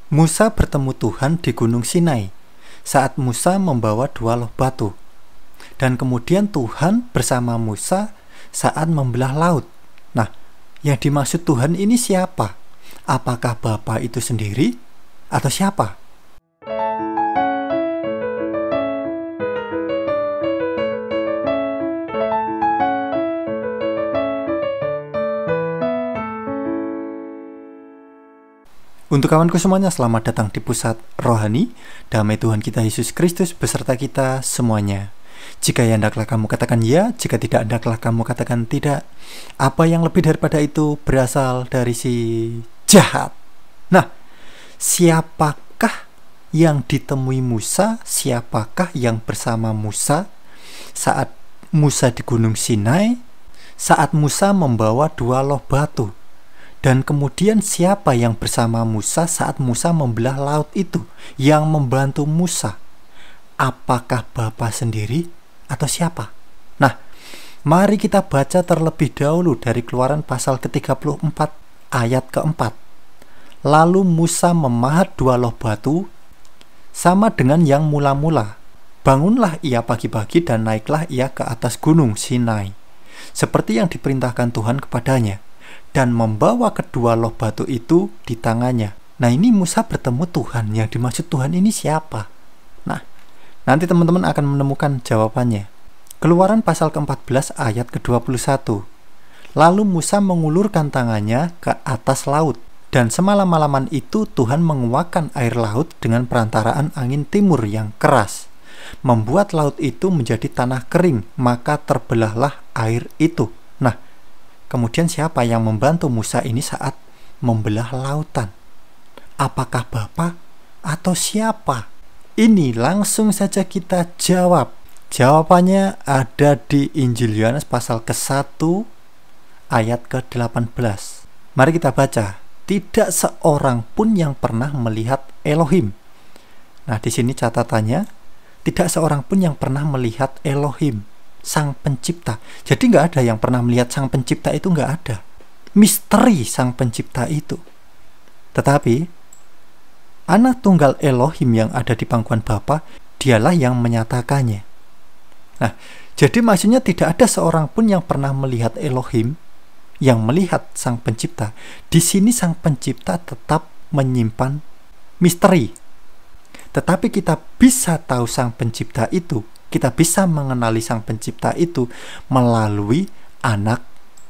Musa bertemu Tuhan di Gunung Sinai saat Musa membawa 2 loh batu. Dan kemudian Tuhan bersama Musa saat membelah laut. Nah, yang dimaksud Tuhan ini siapa? Apakah Bapa itu sendiri atau siapa? Untuk kawanku semuanya, selamat datang di Pusat Rohani. Damai Tuhan kita Yesus Kristus beserta kita semuanya. Jika ya hendaklah kamu katakan ya, jika tidak hendaklah kamu katakan tidak. Apa yang lebih daripada itu berasal dari si jahat. Nah, siapakah yang ditemui Musa? Siapakah yang bersama Musa saat Musa di Gunung Sinai? Saat Musa membawa 2 loh batu. Dan kemudian siapa yang bersama Musa saat Musa membelah laut itu, yang membantu Musa? Apakah Bapa sendiri atau siapa? Nah, mari kita baca terlebih dahulu dari Keluaran pasal ke-34 ayat ke-4. Lalu Musa memahat 2 loh batu sama dengan yang mula-mula. Bangunlah ia pagi-pagi dan naiklah ia ke atas gunung Sinai, seperti yang diperintahkan Tuhan kepadanya, dan membawa kedua loh batu itu di tangannya. Nah, ini Musa bertemu Tuhan. Yang dimaksud Tuhan ini siapa? Nah, nanti teman-teman akan menemukan jawabannya. Keluaran pasal ke-14 ayat ke-21. Lalu Musa mengulurkan tangannya ke atas laut, dan semalam-malaman itu Tuhan menguakkan air laut dengan perantaraan angin timur yang keras, membuat laut itu menjadi tanah kering, maka terbelahlah air itu. Nah, kemudian siapa yang membantu Musa ini saat membelah lautan? Apakah Bapa atau siapa? Ini langsung saja kita jawab. Jawabannya ada di Injil Yohanes pasal ke-1 ayat ke-18. Mari kita baca. Tidak seorang pun yang pernah melihat Elohim. Nah, di sini catatannya, tidak seorang pun yang pernah melihat Elohim, Sang Pencipta. Jadi nggak ada yang pernah melihat Sang Pencipta itu, nggak ada. Misteri Sang Pencipta itu. Tetapi Anak Tunggal Elohim yang ada di pangkuan Bapa, dialah yang menyatakannya. Nah, jadi maksudnya tidak ada seorang pun yang pernah melihat Elohim, yang melihat Sang Pencipta. Di sini Sang Pencipta tetap menyimpan misteri. Tetapi kita bisa tahu Sang Pencipta itu, kita bisa mengenali Sang Pencipta itu melalui Anak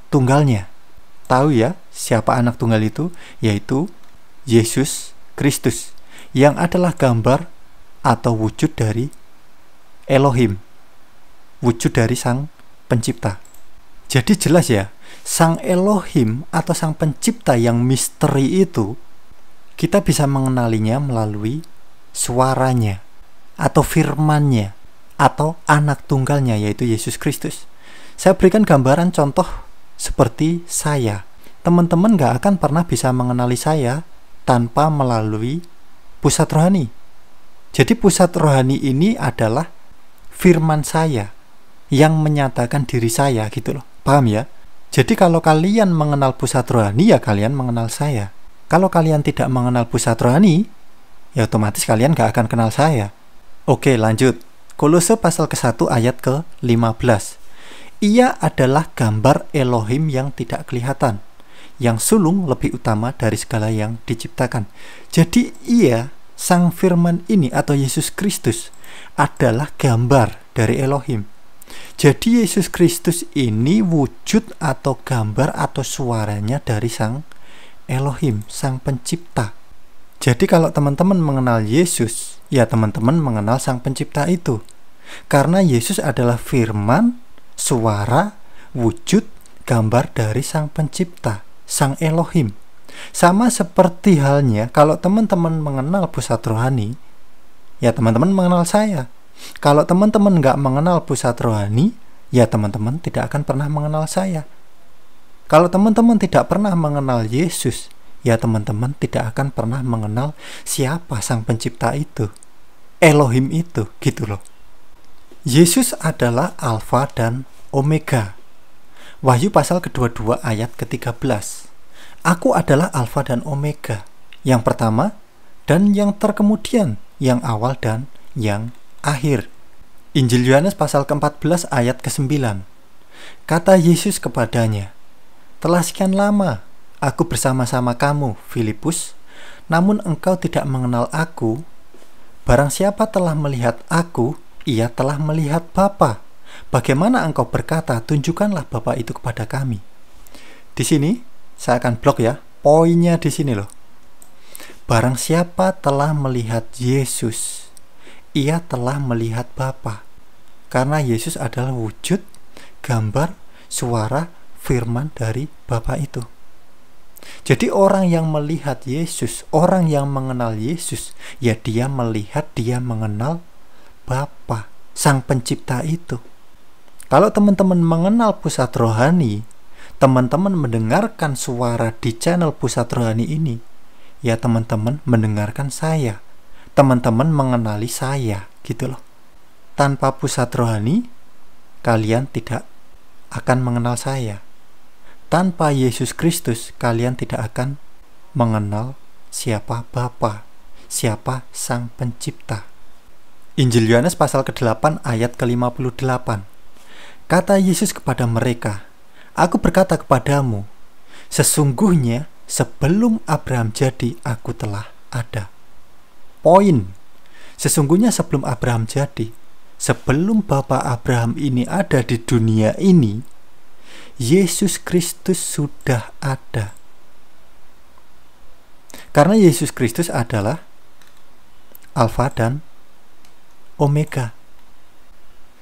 Tunggalnya. Tahu ya siapa Anak Tunggal itu? Yaitu Yesus Kristus, yang adalah gambar atau wujud dari Elohim, wujud dari Sang Pencipta. Jadi jelas ya, Sang Elohim atau Sang Pencipta yang misteri itu, kita bisa mengenalinya melalui suaranya atau firman-Nya atau Anak Tunggalnya, yaitu Yesus Kristus. Saya berikan gambaran contoh seperti saya. Teman-teman gak akan pernah bisa mengenali saya tanpa melalui pusat rohani. Jadi pusat rohani ini adalah firman saya yang menyatakan diri saya, gitu loh. Paham ya? Jadi kalau kalian mengenal pusat rohani, ya kalian mengenal saya. Kalau kalian tidak mengenal pusat rohani, ya otomatis kalian gak akan kenal saya. Oke, lanjut. Kolose pasal ke-1 ayat ke-15. Ia adalah gambar Elohim yang tidak kelihatan, yang sulung lebih utama dari segala yang diciptakan. Jadi ia, Sang Firman ini atau Yesus Kristus, adalah gambar dari Elohim. Jadi Yesus Kristus ini wujud atau gambar atau suaranya dari Sang Elohim, Sang Pencipta. Jadi kalau teman-teman mengenal Yesus, ya teman-teman mengenal Sang Pencipta itu. Karena Yesus adalah firman, suara, wujud, gambar dari Sang Pencipta, Sang Elohim. Sama seperti halnya kalau teman-teman mengenal pusat rohani, ya teman-teman mengenal saya. Kalau teman-teman nggak mengenal pusat rohani, ya teman-teman tidak akan pernah mengenal saya. Kalau teman-teman tidak pernah mengenal Yesus, ya teman-teman tidak akan pernah mengenal siapa Sang Pencipta itu, Elohim itu, gitu loh. Yesus adalah Alfa dan Omega. Wahyu pasal ke-22 ayat ke-13. Aku adalah Alfa dan Omega, yang pertama dan yang terkemudian, yang awal dan yang akhir. Injil Yohanes pasal ke-14 ayat ke-9. Kata Yesus kepadanya, "Telah sekian lama aku bersama-sama kamu, Filipus, namun engkau tidak mengenal aku. Barang siapa telah melihat aku, ia telah melihat Bapa. Bagaimana engkau berkata, tunjukkanlah Bapa itu kepada kami?" Di sini saya akan blok ya. Poinnya di sini loh. Barang siapa telah melihat Yesus, ia telah melihat Bapa. Karena Yesus adalah wujud, gambar, suara, firman dari Bapa itu. Jadi orang yang melihat Yesus, orang yang mengenal Yesus, ya dia melihat, dia mengenal Bapa, Sang Pencipta itu. Kalau teman-teman mengenal Pusat Rohani, teman-teman mendengarkan suara di channel Pusat Rohani ini, ya teman-teman mendengarkan saya, teman-teman mengenali saya, gitu loh. Tanpa Pusat Rohani, kalian tidak akan mengenal saya. Tanpa Yesus Kristus, kalian tidak akan mengenal siapa Bapa, siapa Sang Pencipta. Injil Yohanes pasal ke-8 ayat ke-58. Kata Yesus kepada mereka, "Aku berkata kepadamu, sesungguhnya sebelum Abraham jadi, aku telah ada." Poin. Sesungguhnya sebelum Abraham jadi, sebelum Bapak Abraham ini ada di dunia ini, Yesus Kristus sudah ada. Karena Yesus Kristus adalah Alfa dan Omega.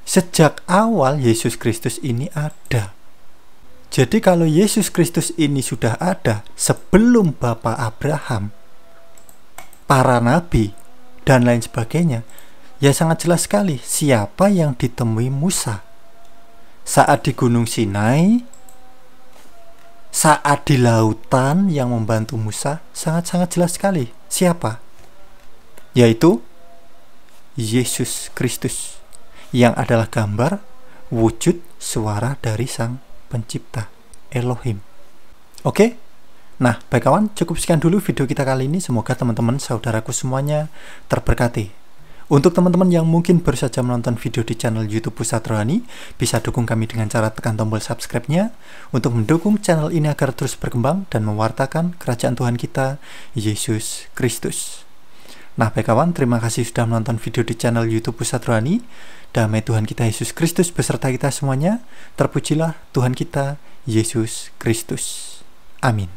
Sejak awal Yesus Kristus ini ada. Jadi kalau Yesus Kristus ini sudah ada sebelum Bapak Abraham, para nabi, dan lain sebagainya, ya sangat jelas sekali siapa yang ditemui Musa saat di Gunung Sinai, saat di lautan yang membantu Musa. Sangat-sangat jelas sekali siapa, yaitu Yesus Kristus, yang adalah gambar, wujud, suara dari Sang Pencipta, Elohim. Oke? Nah, baik kawan, cukup sekian dulu video kita kali ini. Semoga teman-teman, saudaraku semuanya terberkati. Untuk teman-teman yang mungkin baru saja menonton video di channel YouTube Pusat Rohani, bisa dukung kami dengan cara tekan tombol subscribe-nya untuk mendukung channel ini agar terus berkembang dan mewartakan kerajaan Tuhan kita, Yesus Kristus. Nah, baik kawan, terima kasih sudah menonton video di channel YouTube Pusat Rohani. Damai Tuhan kita Yesus Kristus beserta kita semuanya. Terpujilah Tuhan kita Yesus Kristus. Amin.